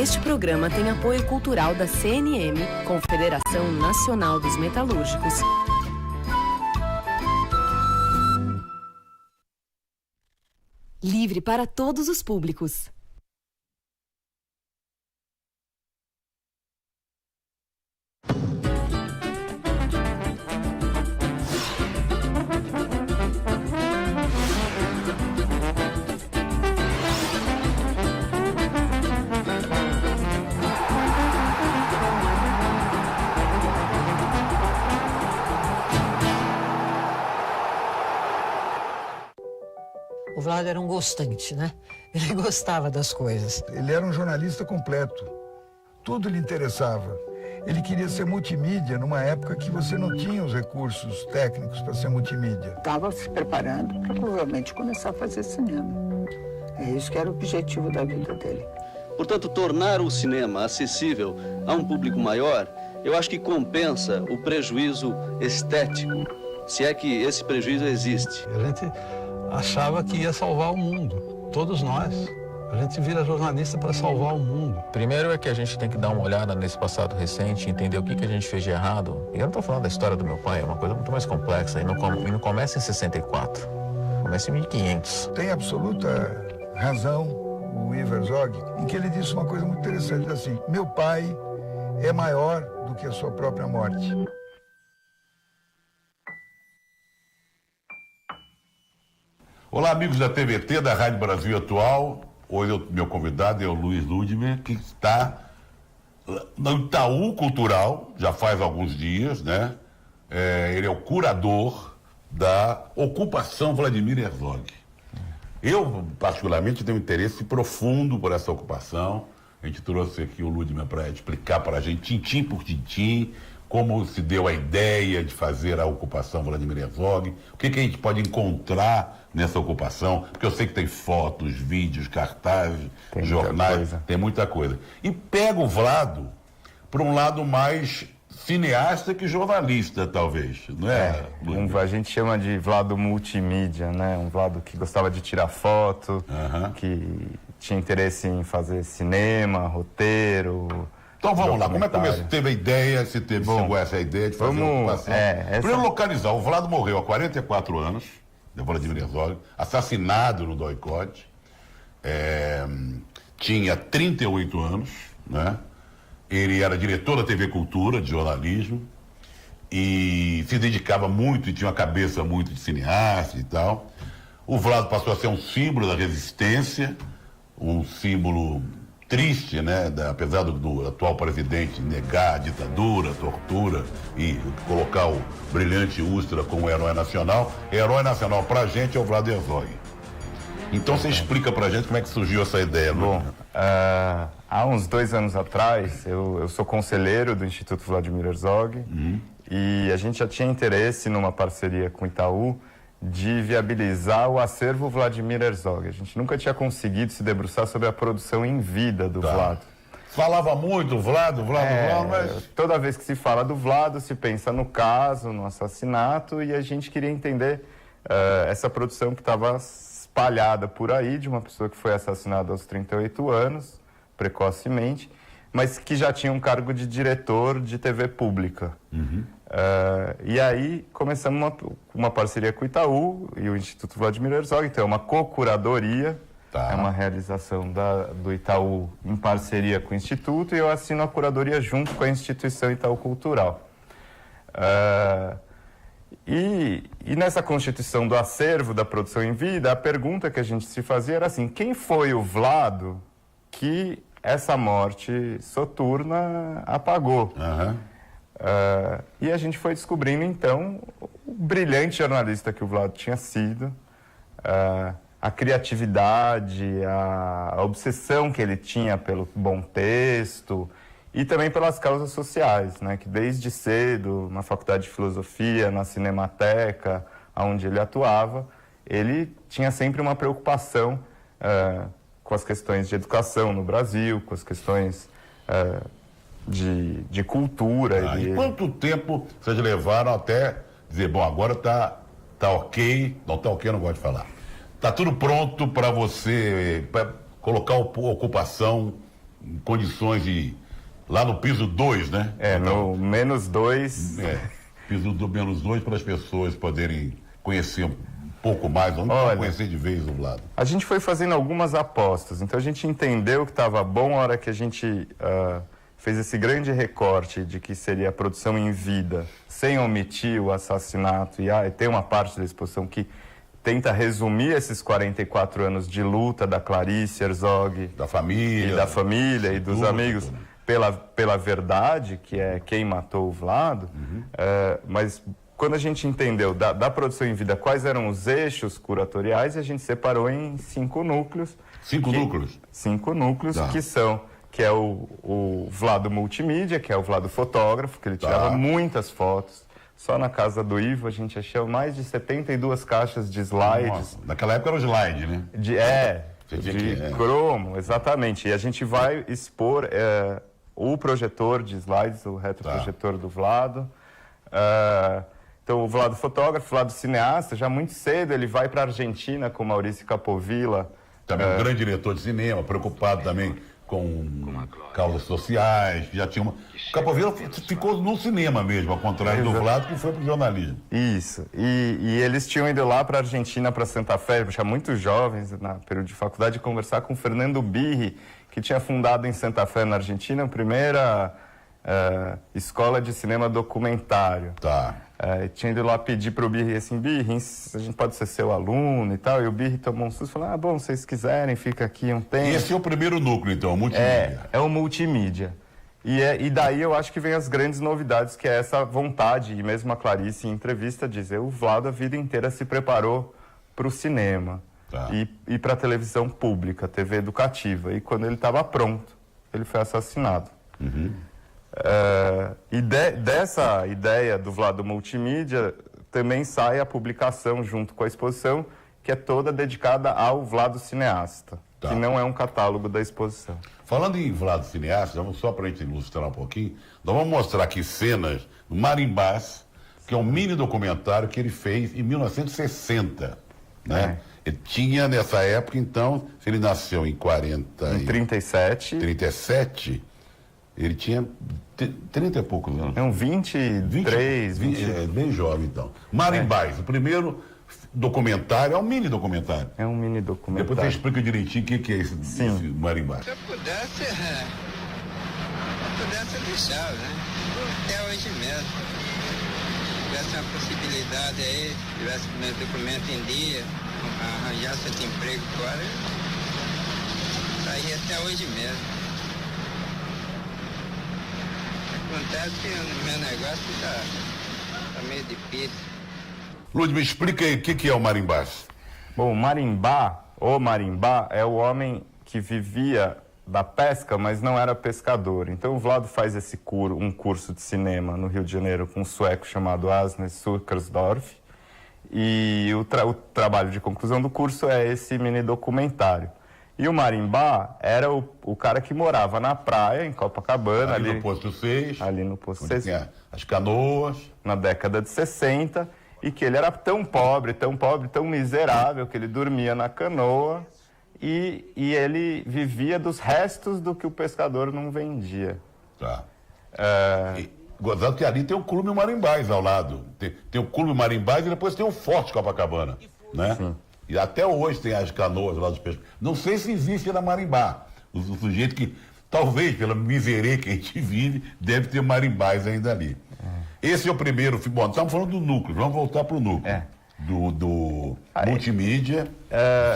Este programa tem apoio cultural da CNM, Confederação Nacional dos Metalúrgicos. Livre para todos os públicos. O Vlado era um gostante, né? Ele gostava das coisas. Ele era um jornalista completo. Tudo lhe interessava. Ele queria ser multimídia numa época que você não tinha os recursos técnicos para ser multimídia. Estava se preparando para provavelmente começar a fazer cinema. É isso que era o objetivo da vida dele. Portanto, tornar o cinema acessível a um público maior, eu acho que compensa o prejuízo estético, se é que esse prejuízo existe. A gente achava que ia salvar o mundo, todos nós. A gente vira jornalista para salvar o mundo. Primeiro é que a gente tem que dar uma olhada nesse passado recente, entender o que a gente fez de errado. E eu não estou falando da história do meu pai, é uma coisa muito mais complexa. E não começa em 64, começa em 1500. Tem absoluta razão o Ivar Zog, em que ele disse uma coisa muito interessante, assim: meu pai é maior do que a sua própria morte. Olá, amigos da TVT, da Rádio Brasil Atual. Hoje meu convidado é o Luiz Ludmer, que está no Itaú Cultural, já faz alguns dias, né? Ele é o curador da ocupação Vladimir Herzog. Eu, particularmente, tenho um interesse profundo por essa ocupação. A gente trouxe aqui o Ludmer para explicar para a gente, tintim por tintim, como se deu a ideia de fazer a ocupação Vladimir Herzog, o que a gente pode encontrar nessa ocupação, porque eu sei que tem fotos, vídeos, cartazes, jornais, tem muita coisa. E pega o Vlado para um lado mais cineasta que jornalista, talvez, não é? A gente chama de Vlado multimídia, né? Um Vlado que gostava de tirar foto, que tinha interesse em fazer cinema, roteiro. Então vamos lá, como é que teve a ideia, se chegou essa ideia de fazer uma ocupação? Primeiro localizar, o Vlado morreu há 44 anos, de Vladimir Herzog, assassinado no Doikod, tinha 38 anos, né? Ele era diretor da TV Cultura, de jornalismo, e se dedicava muito, e tinha uma cabeça muito de cineasta e tal. O Vlado passou a ser um símbolo da resistência, um símbolo triste, né? Apesar do atual presidente negar a ditadura, a tortura e colocar o brilhante Ustra como herói nacional pra gente é o Vlado Herzog. Então você explica pra gente como é que surgiu essa ideia. Bom, há uns 2 anos atrás, eu sou conselheiro do Instituto Vladimir Herzog, e a gente já tinha interesse numa parceria com o Itaú de viabilizar o acervo Vladimir Herzog. A gente nunca tinha conseguido se debruçar sobre a produção em vida do Vlado. Falava muito Vlado, mas... Toda vez que se fala do Vlado, se pensa no caso, no assassinato, e a gente queria entender essa produção que estava espalhada por aí, de uma pessoa que foi assassinada aos 38 anos, precocemente, mas que já tinha um cargo de diretor de TV pública. E aí começamos uma parceria com o Itaú e o Instituto Vladimir Herzog, então é uma co-curadoria, é uma realização do Itaú em parceria com o Instituto, e eu assino a curadoria junto com a instituição Itaú Cultural. E nessa constituição do acervo da produção em vida, a pergunta que a gente se fazia era assim: quem foi o Vlado que essa morte soturna apagou? E a gente foi descobrindo, então, o brilhante jornalista que o Vlado tinha sido, a criatividade, a obsessão que ele tinha pelo bom texto e também pelas causas sociais, né? Que desde cedo, na Faculdade de Filosofia, na Cinemateca, onde ele atuava, ele tinha sempre uma preocupação com as questões de educação no Brasil, com as questões de cultura. E quanto tempo vocês levaram até dizer, bom, agora tá ok, não tá ok, eu não gosto de falar. Tá tudo pronto para você colocar a ocupação em condições de... Lá no piso 2, né? No -2. Piso do -2 para as pessoas poderem conhecer um pouco mais, ou não conhecer de vez o Vlado. A gente foi fazendo algumas apostas, então a gente entendeu que estava bom a hora que a gente fez esse grande recorte de que seria a produção em vida, sem omitir o assassinato, e tem uma parte da exposição que tenta resumir esses 44 anos de luta da Clarice Herzog, da família e dos amigos, pela verdade, que é quem matou o Vlado, mas quando a gente entendeu da produção em vida quais eram os eixos curatoriais, a gente separou em 5 núcleos. 5 núcleos? 5 núcleos, que é o Vlado multimídia, que é o Vlado fotógrafo, que ele tirava muitas fotos. Só na casa do Ivo a gente achou mais de 72 caixas de slides. Nossa, naquela época era o slide, né? De cromo, exatamente. E a gente vai expor o projetor de slides, o retroprojetor do Vlado. Então, o Vlado fotógrafo, o Vlado cineasta, já muito cedo ele vai para a Argentina com Maurício Capovilla. Também um grande diretor de cinema, preocupado também com causas sociais, já tinha uma... O Capovilla ficou no cinema mesmo, ao contrário do Vlado, que foi para o jornalismo. Isso, e eles tinham ido lá para a Argentina, para Santa Fé, já muito jovens, na período de faculdade, conversar com o Fernando Birri, que tinha fundado em Santa Fé, na Argentina, a primeira escola de cinema documentário. Tinha ido lá pedir para o Birri assim, Birri, a gente pode ser seu aluno e tal, e o Birri tomou um susto e falou, bom, se vocês quiserem, fica aqui um tempo. Esse é o primeiro núcleo, então, o multimídia. É o multimídia. E daí eu acho que vem as grandes novidades, que é essa vontade, e mesmo a Clarice em entrevista dizer, o Vlado a vida inteira se preparou para o cinema e para a televisão pública, TV educativa, e quando ele estava pronto, ele foi assassinado. Dessa ideia do Vlado multimídia também sai a publicação junto com a exposição, que é toda dedicada ao Vlado cineasta, que não é um catálogo da exposição. Falando em Vlado cineasta, só para a gente ilustrar um pouquinho, nós vamos mostrar aqui cenas do Marimbás, que é um mini documentário que ele fez em 1960, né? Ele tinha nessa época, então, se ele nasceu em 37, ele tinha 30 e poucos anos. 23, 20. Bem jovem, então. Marimbás, o primeiro documentário, é um mini documentário. É um mini documentário. Depois você explica direitinho o que é esse Marimbás. Se eu pudesse deixar, né? Até hoje mesmo. Se tivesse uma possibilidade aí, tivesse meus documentos em dia, arranjasse outro emprego fora, eu saía até hoje mesmo. Acontece que o meu negócio tá meio difícil. Lúcio, me explica aí o que é o Marimbás. Bom, o Marimbá é o homem que vivia da pesca, mas não era pescador. Então o Vlado faz um curso de cinema no Rio de Janeiro com um sueco chamado Asnes Suckersdorf. E o trabalho de conclusão do curso é esse mini documentário. E o Marimbá era o cara que morava na praia, em Copacabana. Ali no Posto 6. Ali no Posto 6. Tinha as canoas. Na década de 60. E que ele era tão pobre, tão miserável, que ele dormia na canoa e ele vivia dos restos do que o pescador não vendia. Gozado que ali tem o Clube Marimbás ao lado. Tem o Clube Marimbás e depois tem o Forte Copacabana, né? Sim. E até hoje tem as canoas lá dos pescadores. Não sei se existe na Marimbá. O sujeito que, talvez, pela miséria que a gente vive, deve ter marimbás ainda ali. Esse é o primeiro... Bom, estamos falando do núcleo, vamos voltar para o núcleo. Do multimídia,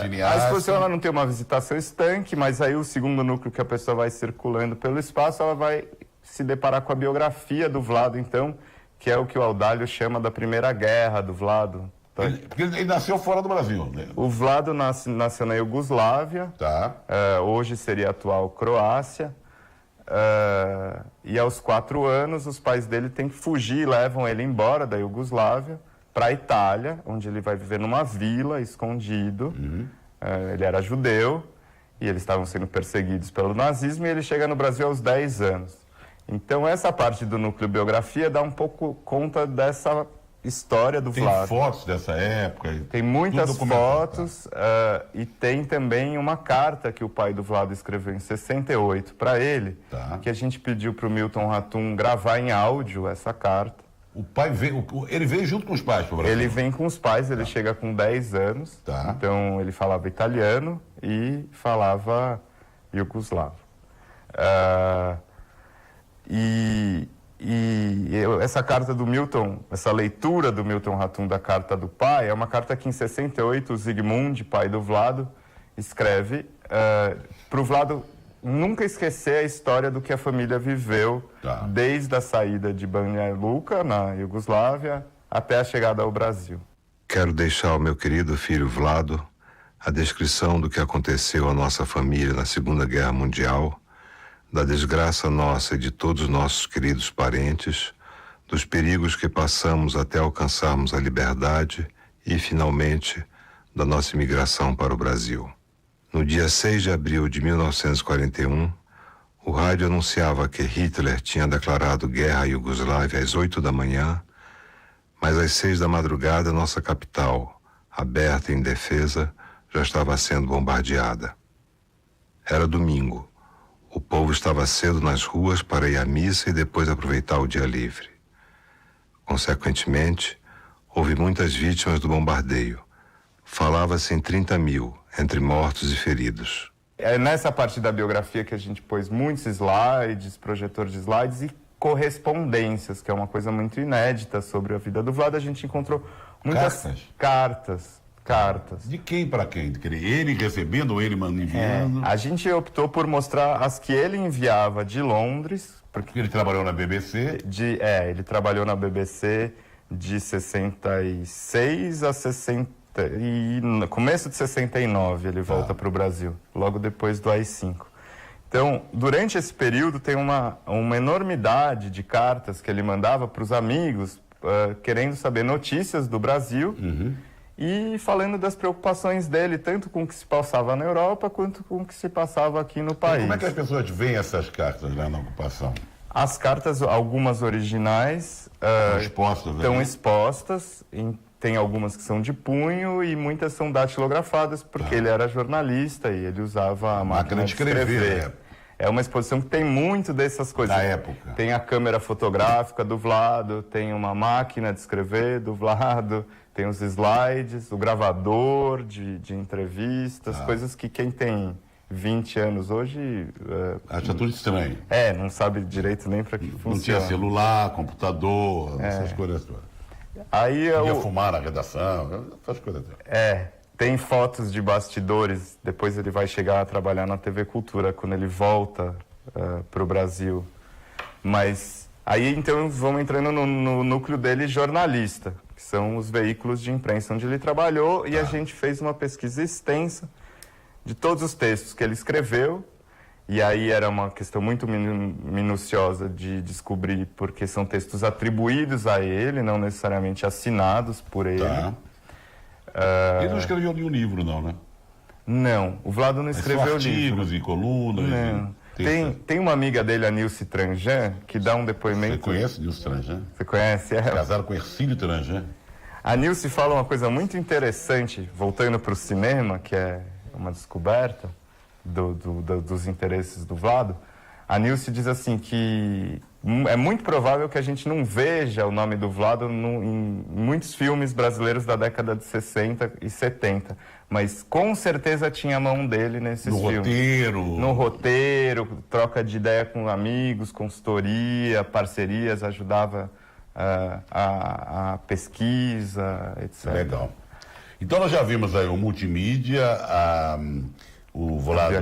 cineasta. A exposição ela não tem uma visitação estanque, mas aí o segundo núcleo que a pessoa vai circulando pelo espaço, ela vai se deparar com a biografia do Vlado, então, que é o que o Audálio chama da Primeira Guerra do Vlado. Porque ele nasceu fora do Brasil, né? O Vlado nasceu na Iugoslávia, hoje seria a atual Croácia, e aos 4 anos os pais dele têm que fugir, levam ele embora da Iugoslávia para a Itália, onde ele vai viver numa vila, escondido. Ele era judeu e eles estavam sendo perseguidos pelo nazismo, e ele chega no Brasil aos 10 anos. Então essa parte do núcleo biografia dá um pouco conta dessa história do Tem Vlado. fotos dessa época? Tem muitas tudo documentado, fotos e tem também uma carta que o pai do Vlado escreveu em 68 para ele, que a gente pediu para o Milton Ratum gravar em áudio essa carta. O pai veio, ele veio junto com os pais para o Brasil? Ele vem com os pais, ele chega com 10 anos, então ele falava italiano e falava iugoslavo. Essa carta do Milton, essa leitura do Milton Ratum da carta do pai, é uma carta que em 68 o Zygmunt, pai do Vlado, escreve para o Vlado nunca esquecer a história do que a família viveu desde a saída de Banja Luka, na Iugoslávia, até a chegada ao Brasil. Quero deixar ao meu querido filho Vlado a descrição do que aconteceu à nossa família na Segunda Guerra Mundial, da desgraça nossa e de todos os nossos queridos parentes, dos perigos que passamos até alcançarmos a liberdade e, finalmente, da nossa imigração para o Brasil. No dia 6 de abril de 1941, o rádio anunciava que Hitler tinha declarado guerra à Iugoslávia às 8 da manhã, mas às 6 da madrugada nossa capital, aberta e indefesa, já estava sendo bombardeada. Era domingo. O povo estava cedo nas ruas para ir à missa e depois aproveitar o dia livre. Consequentemente, houve muitas vítimas do bombardeio. Falava-se em 30 mil, entre mortos e feridos. É nessa parte da biografia que a gente pôs muitos slides, projetor de slides e correspondências, que é uma coisa muito inédita sobre a vida do Vlado. A gente encontrou muitas cartas. De quem para quem? Ele recebendo ou ele enviando? A gente optou por mostrar as que ele enviava de Londres. Porque ele trabalhou na BBC? Ele trabalhou na BBC de 66 a 60. E no começo de 69 ele volta para o Brasil, logo depois do AI-5. Então, durante esse período tem uma enormidade de cartas que ele mandava para os amigos, querendo saber notícias do Brasil e falando das preocupações dele, tanto com o que se passava na Europa, quanto com o que se passava aqui no país. Como é que as pessoas veem essas cartas lá na ocupação? As cartas, algumas originais, estão expostas. Tem algumas que são de punho e muitas são datilografadas, porque ele era jornalista e ele usava a máquina de escrever. É uma exposição que tem muito dessas coisas. Da época. Tem a câmera fotográfica do Vlado, tem uma máquina de escrever do Vlado, tem os slides, o gravador de entrevistas, coisas que quem tem 20 anos hoje... acha tudo estranho. Não sabe direito nem para que funciona. Não tinha celular, computador, essas coisas todas. Aí podia fumar na redação, essas coisas. Tem fotos de bastidores. Depois ele vai chegar a trabalhar na TV Cultura quando ele volta para o Brasil. Mas aí então vamos entrando no núcleo dele jornalista, que são os veículos de imprensa onde ele trabalhou, e a gente fez uma pesquisa extensa de todos os textos que ele escreveu. E aí era uma questão muito minuciosa de descobrir, porque são textos atribuídos a ele, não necessariamente assinados por ele. Ele não escreveu nenhum livro, não, né? Não, o Vlado não escreveu livro. Artigos e colunas. Não. Tem uma amiga dele, a Nilce Tranjan, que dá um depoimento... Você conhece Nilce Tranjan? Você conhece ela? Casado com Ercílio Tranjan. A Nilce fala uma coisa muito interessante, voltando para o cinema, que é uma descoberta dos interesses do Vlado. A Nilce diz assim que é muito provável que a gente não veja o nome do Vlado em muitos filmes brasileiros da década de 60 e 70, mas com certeza tinha a mão dele nesses filmes. No roteiro, troca de ideia com amigos, consultoria, parcerias, ajudava a pesquisa, etc. Legal. Então nós já vimos aí o multimídia, o Vlado,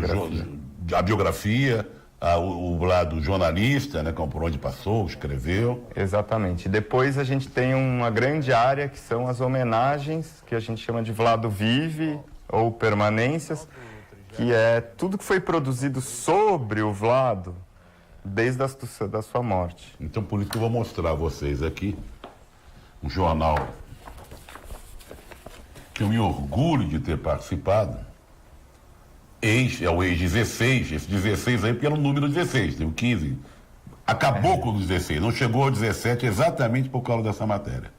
a biografia, o lado jornalista, né, por onde passou, escreveu. Exatamente. Depois a gente tem uma grande área que são as homenagens, que a gente chama de Vlado Vive, ou permanências, que é tudo que foi produzido sobre o Vlado desde da sua morte. Então por isso que eu vou mostrar a vocês aqui um jornal que eu me orgulho de ter participado. É o ex-16, esse 16 aí, porque era o número 16, tem o 15. Acabou com o 16, não chegou ao 17 exatamente por causa dessa matéria.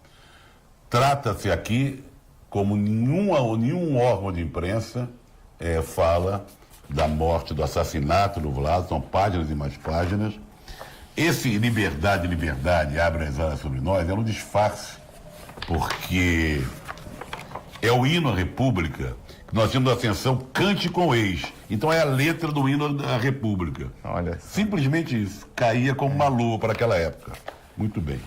trata-se aqui como nenhum órgão de imprensa fala da morte, do assassinato do Vlado, são páginas e mais páginas. Esse liberdade, abre as alas sobre nós, é um disfarce, porque é o hino à República, que nós temos a ascensão cante com ex. Então é a letra do hino à República. Olha. Simplesmente isso. Caía como uma luva para aquela época. Muito bem.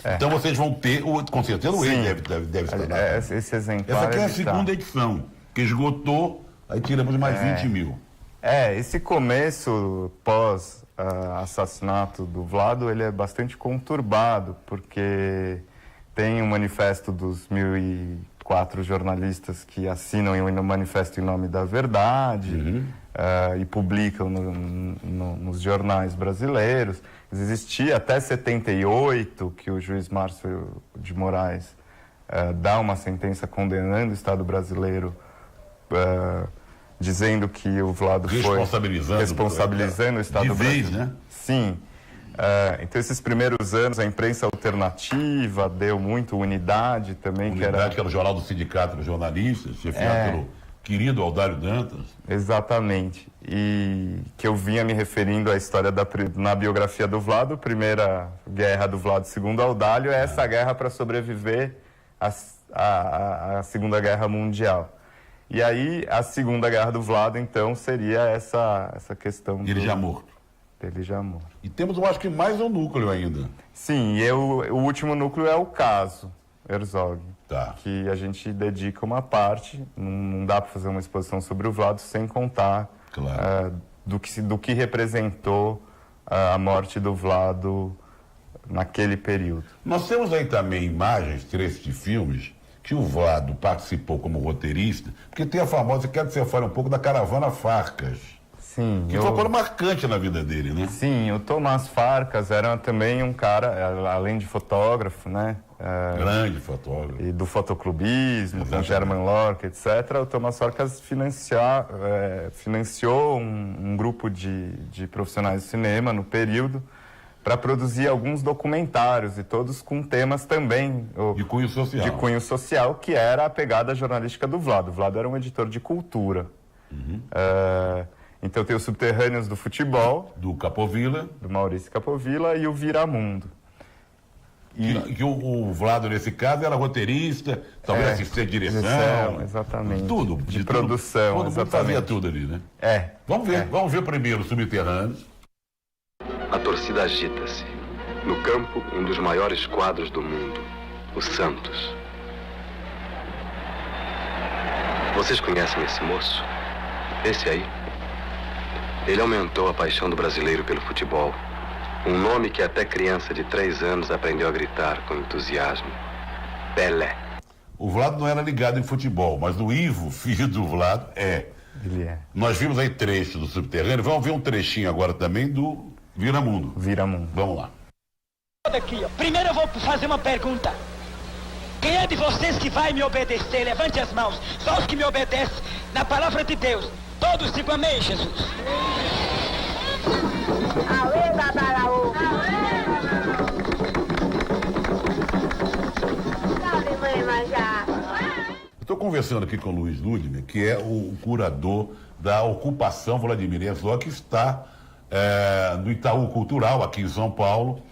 Então vocês vão ter, com certeza o ex deve estar lá. Esse exemplar. Essa aqui é a segunda edição, que esgotou, aí tiramos mais 20 mil. Esse começo pós-assassinato do Vlado, ele é bastante conturbado, porque tem um manifesto dos 1.004 jornalistas que assinam o manifesto em nome da verdade e publicam nos jornais brasileiros. Existia até 78, que o juiz Márcio de Moraes dá uma sentença condenando o Estado brasileiro, dizendo que o Vlado foi responsabilizando o Estado brasileiro. De vez, né? Sim. Então, esses primeiros anos, a imprensa alternativa deu muito Unidade também. Que era o jornal do Sindicato dos Jornalistas, chefiado pelo querido Aldário Dantas. Exatamente. E que eu vinha me referindo à história na biografia do Vlado, primeira guerra do Vlado, segundo Audálio, é essa guerra para sobreviver à Segunda Guerra Mundial. E aí, a Segunda Guerra do Vlado, então, seria essa questão Ele já morto. Ele já morto. E temos, eu acho que mais um núcleo ainda. Sim, e o último núcleo é o caso Herzog, tá, que a gente dedica uma parte. Não dá para fazer uma exposição sobre o Vlado sem contar do que representou a morte do Vlado naquele período. Nós temos aí também imagens, trechos de filmes, que o Vlado participou como roteirista, porque tem a famosa, quero que você fale um pouco da Caravana Farcas. Sim. Que foi uma coisa marcante na vida dele, né? Sim, o Tomás Farcas era também um cara, além de fotógrafo, né? Grande fotógrafo. E do fotoclubismo, com German Lorca, etc. O Tomás Farcas financiou um grupo de profissionais de cinema no período para produzir alguns documentários, e todos com temas também de cunho social, que era a pegada jornalística do Vlado. O Vlado era um editor de cultura. Então tem os Subterrâneos do Futebol, do Capovilla, do Maurício Capovilla, e o Viramundo. Que o Vlado, nesse caso, era roteirista, talvez assistente de direção. Exatamente. Tudo. De produção, todo mundo fazia tudo ali, né? Vamos ver primeiro os Subterrâneos. A torcida agita-se. No campo, um dos maiores quadros do mundo, o Santos. Vocês conhecem esse moço? Esse aí? Ele aumentou a paixão do brasileiro pelo futebol. Um nome que até criança de 3 anos aprendeu a gritar com entusiasmo. Pelé. O Vlado não era ligado em futebol, mas o Ivo, filho do Vlado, é. Ele é. Nós vimos aí trechos do Subterrâneo. Vamos ver um trechinho agora também do Viramundo. Vamos lá. Aqui, ó. Primeiro eu vou fazer uma pergunta. Quem é de vocês que vai me obedecer? Levante as mãos. Só os que me obedecem na palavra de Deus. Todos digam amém, Jesus. Estou conversando aqui com o Luiz Ludmer, que é o curador da ocupação Vladimir Herzog, que está no Itaú Cultural, aqui em São Paulo.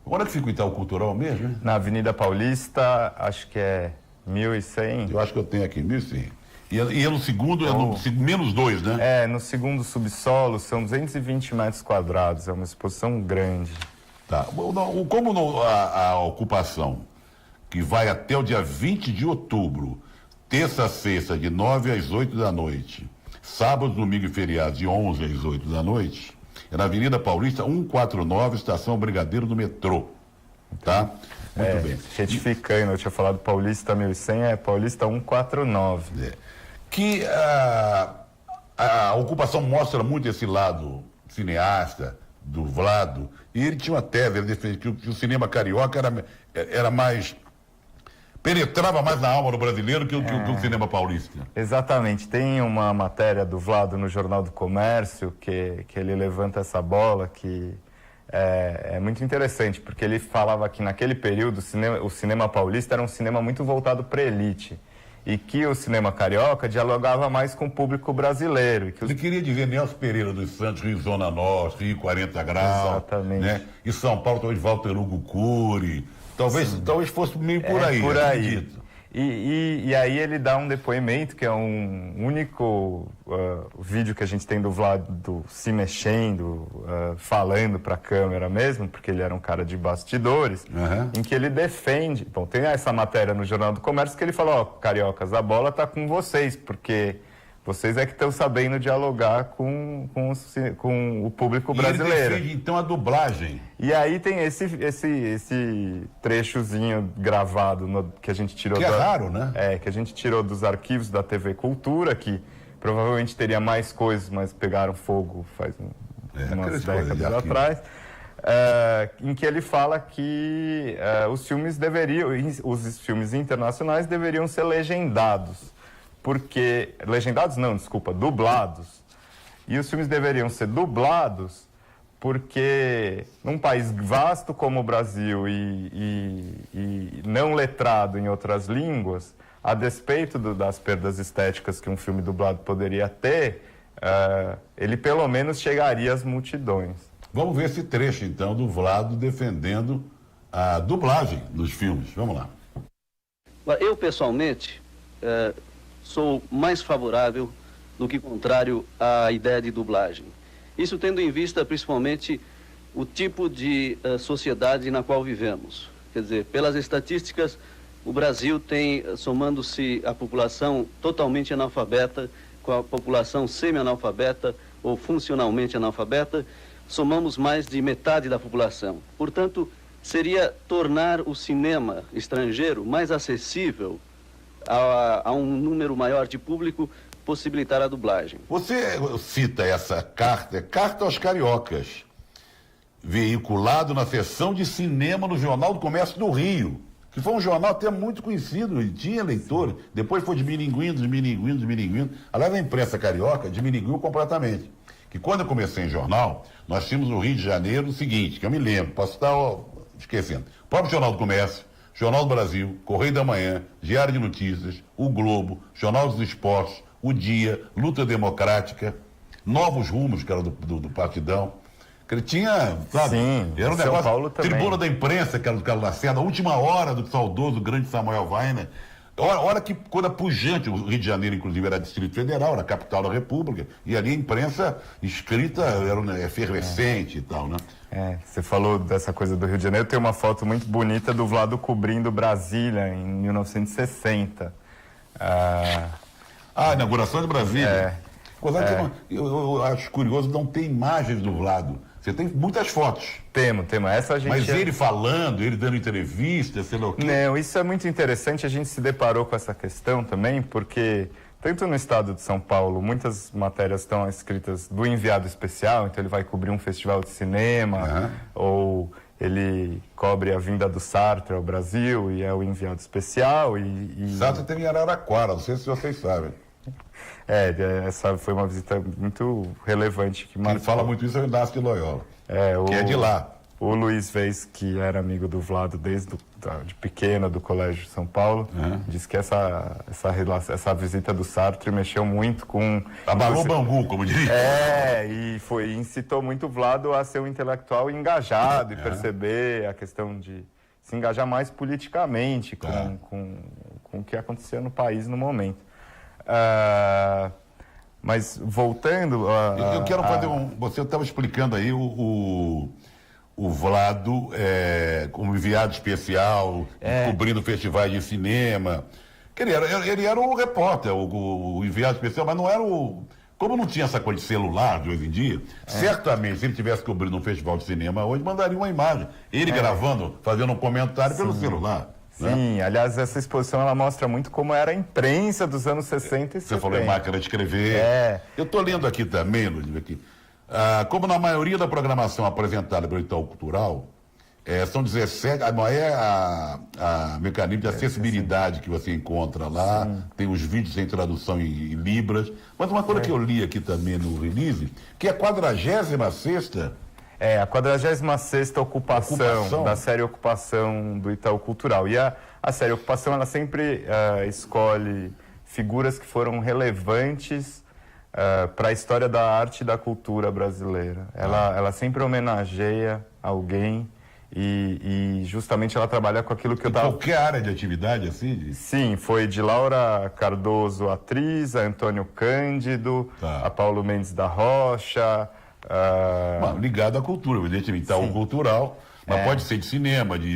Onde é que fica o Itaú Cultural mesmo? Hein? Na Avenida Paulista, acho que é 1100. Eu acho que eu tenho aqui 1100. E é no segundo, no -2, né? No segundo subsolo, são 220 metros quadrados, é uma exposição grande. Tá. Como a ocupação, que vai até o dia 20 de outubro, terça a sexta, de 9 às 8 da noite, sábado, domingo e feriado, de 11 às 8 da noite, é na Avenida Paulista, 149, Estação Brigadeiro do metrô. Tá? Muito bem. Retificando, eu tinha falado Paulista 1100, é Paulista 149. Que a ocupação mostra muito esse lado cineasta do Vlado, e ele tinha uma tese, ele defendia que o cinema carioca era mais... penetrava mais na alma do brasileiro que o cinema paulista. Exatamente. Tem uma matéria do Vlado no Jornal do Comércio que ele levanta essa bola, que é muito interessante, porque ele falava que naquele período o cinema paulista era um cinema muito voltado para a elite. E que o cinema carioca dialogava mais com o público brasileiro. Ele queria dizer Nelson Pereira dos Santos, Rio Zona Norte, Rio 40 Graus. Exatamente. Né? E São Paulo, talvez Walter Hugo Cury. Talvez fosse meio por aí. Por aí. E aí ele dá um depoimento, que é um único vídeo que a gente tem do Vlado se mexendo, falando para a câmera mesmo, porque ele era um cara de bastidores, em que ele defende... Bom, tem essa matéria no Jornal do Comércio que ele fala, ó, cariocas, a bola tá com vocês, porque vocês é que estão sabendo dialogar com o público brasileiro. Ele defende, então, a dublagem. E aí tem esse trechozinho gravado que a gente tirou... Que é raro, né? Que a gente tirou dos arquivos da TV Cultura, que provavelmente teria mais coisas, mas pegaram fogo faz umas décadas atrás. Em que ele fala que os filmes internacionais deveriam ser legendados. Porque... Legendados não, desculpa, dublados. E os filmes deveriam ser dublados porque num país vasto como o Brasil e não letrado em outras línguas, a despeito das perdas estéticas que um filme dublado poderia ter, ele pelo menos chegaria às multidões. Vamos ver esse trecho, então, do Vlado defendendo a dublagem dos filmes. Vamos lá. Eu, pessoalmente... sou mais favorável do que contrário à ideia de dublagem. Isso tendo em vista, principalmente, o tipo de sociedade na qual vivemos. Quer dizer, pelas estatísticas, o Brasil tem, somando-se a população totalmente analfabeta com a população semi-analfabeta ou funcionalmente analfabeta, somamos mais de metade da população. Portanto, seria tornar o cinema estrangeiro mais acessível a um número maior de público, possibilitar a dublagem. Você cita essa carta aos cariocas, veiculado na seção de cinema no Jornal do Comércio do Rio, que foi um jornal até muito conhecido, e tinha leitor, depois foi diminuindo. Aliás, a imprensa carioca diminuiu completamente. Que quando eu comecei em jornal, nós tínhamos no Rio de Janeiro o seguinte, que eu me lembro, posso estar esquecendo, o próprio Jornal do Comércio, Jornal do Brasil, Correio da Manhã, Diário de Notícias, O Globo, Jornal dos Esportes, O Dia, Luta Democrática, Novos Rumos, que era do Partidão. Que ele tinha, sabe? Sim, era um São negócio. Paulo também. Tribuna da Imprensa, que era do Carlos Lacerda, a última hora do saudoso grande Samuel Weiner. Hora que, coisa pujante, o Rio de Janeiro, inclusive, era Distrito Federal, era a capital da República, e ali a imprensa escrita era efervescente e tal, né? Você falou dessa coisa do Rio de Janeiro, tem uma foto muito bonita do Vlado cobrindo Brasília em 1960. A inauguração de Brasília. Eu acho curioso, não tem imagens do Vlado. Você tem muitas fotos. Temos. Essa a gente... Mas ele falando, ele dando entrevista, sei lá o quê. Não, isso é muito interessante. A gente se deparou com essa questão também, porque tanto no estado de São Paulo, muitas matérias estão escritas do enviado especial, então ele vai cobrir um festival de cinema, ou ele cobre a vinda do Sartre ao Brasil e é o enviado especial. Sartre tem em Araraquara, não sei se vocês sabem. Essa foi uma visita muito relevante. Quem fala muito isso é o Inácio de Loyola, que é de lá. O Luiz Vez, que era amigo do Vlado desde de pequeno, do Colégio de São Paulo, disse que essa visita do Sartre mexeu muito com... Abalou o Bangu, como diria. E incitou muito o Vlado a ser um intelectual engajado e perceber a questão de se engajar mais politicamente com o que acontecia no país no momento. Mas voltando... eu quero fazer você estava explicando aí o Vlado como enviado especial, cobrindo festivais de cinema. Ele era o repórter, o enviado especial, mas não era o... Como não tinha essa coisa de celular de hoje em dia, certamente, se ele tivesse cobrindo um festival de cinema hoje, mandaria uma imagem. Ele gravando, fazendo um comentário pelo celular. Sim, aliás, essa exposição ela mostra muito como era a imprensa dos anos 60 e 70. Você falou em máquina de escrever. Eu estou lendo aqui também, Ludmila, aqui. Como na maioria da programação apresentada pelo Itaú Cultural, são 17, não é a mecanismo de acessibilidade que você encontra lá, tem os vídeos sem tradução em libras, mas uma coisa que eu li aqui também no release, que é a 46ª É, a 46ª ocupação da série Ocupação do Itaú Cultural. E a série Ocupação, ela sempre escolhe figuras que foram relevantes para a história da arte e da cultura brasileira. Ela sempre homenageia alguém e justamente ela trabalha com aquilo que eu estava... Qualquer área de atividade, assim? Sim, foi de Laura Cardoso, atriz, a Antônio Cândido, a Paulo Mendes da Rocha... ligado à cultura, evidentemente, Itaú Cultural, mas pode ser de cinema, de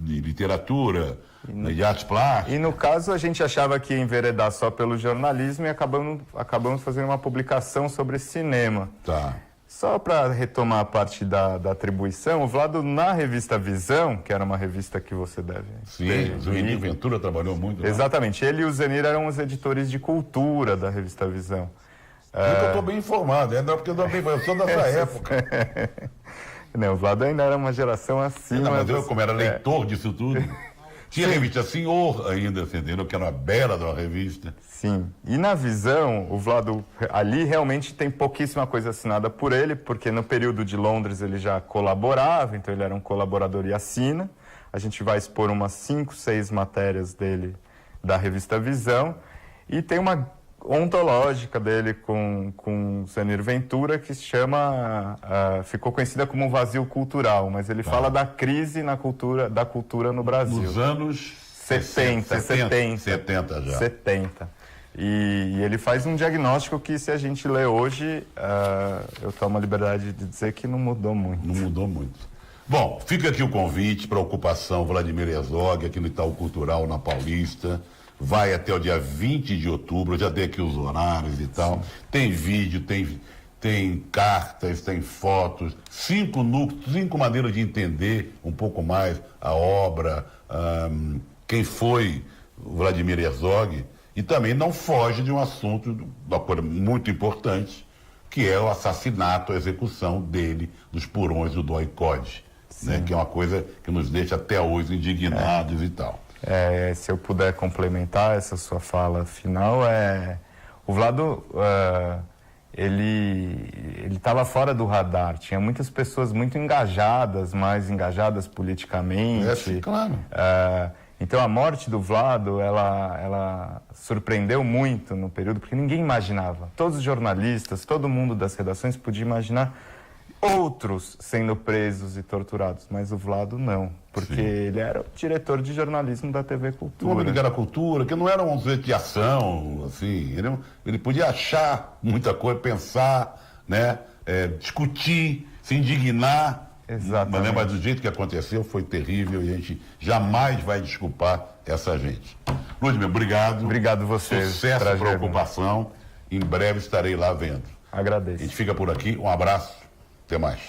literatura, de artes plásticas. E no caso a gente achava que ia enveredar só pelo jornalismo e acabamos fazendo uma publicação sobre cinema. Tá. Só para retomar a parte da atribuição, o Vlado, na revista Visão, que era uma revista que você deve... Sim, o Zenir Ventura trabalhou muito lá. Exatamente, ele e o Zenir eram os editores de cultura da revista Visão. Eu estou bem informado, porque eu sou dessa época. Não, o Vlado ainda era uma geração acima. Mas eu, como era leitor disso tudo, tinha revista Senhor ainda, você entendeu? Que era uma bela de uma revista. Sim, e na Visão, o Vlado, ali realmente tem pouquíssima coisa assinada por ele, porque no período de Londres ele já colaborava, então ele era um colaborador e assina. A gente vai expor umas 5, 6 matérias dele da revista Visão, e tem uma ontológica dele com Zenir Ventura, que se chama, ficou conhecida como Vazio Cultural, mas ele fala da crise da cultura no Brasil. Nos anos 70 já. 70. E ele faz um diagnóstico que, se a gente lê hoje, eu tomo a liberdade de dizer que não mudou muito. Não mudou muito. Bom, fica aqui o convite para a ocupação Vladimir Herzog, aqui no Itaú Cultural, na Paulista. Vai até o dia 20 de outubro, já dei aqui os horários e tal. Sim. Tem vídeo, tem cartas, tem fotos, 5 núcleos, 5 maneiras de entender um pouco mais a obra, quem foi o Vladimir Herzog, e também não foge de um assunto, uma coisa muito importante, que é o assassinato, a execução dele, dos porões do DOI-CODE, né, que é uma coisa que nos deixa até hoje indignados e tal. Se eu puder complementar essa sua fala final, o Vlado, ele estava fora do radar. Tinha muitas pessoas muito engajadas, mais engajadas politicamente. Claro. Então a morte do Vlado, ela surpreendeu muito no período, porque ninguém imaginava. Todos os jornalistas, todo mundo das redações podia imaginar outros sendo presos e torturados, mas o Vlado não, porque ele era o diretor de jornalismo da TV Cultura. Uma ligada à cultura, que não era um sujeito de ação, assim, ele podia achar muita coisa, pensar, né, discutir, se indignar. Exatamente. Mas do jeito que aconteceu foi terrível e a gente jamais vai desculpar essa gente. Ludmila, obrigado. Obrigado você. Sucesso para a ocupação. Em breve estarei lá vendo. Agradeço. A gente fica por aqui. Um abraço. Até mais.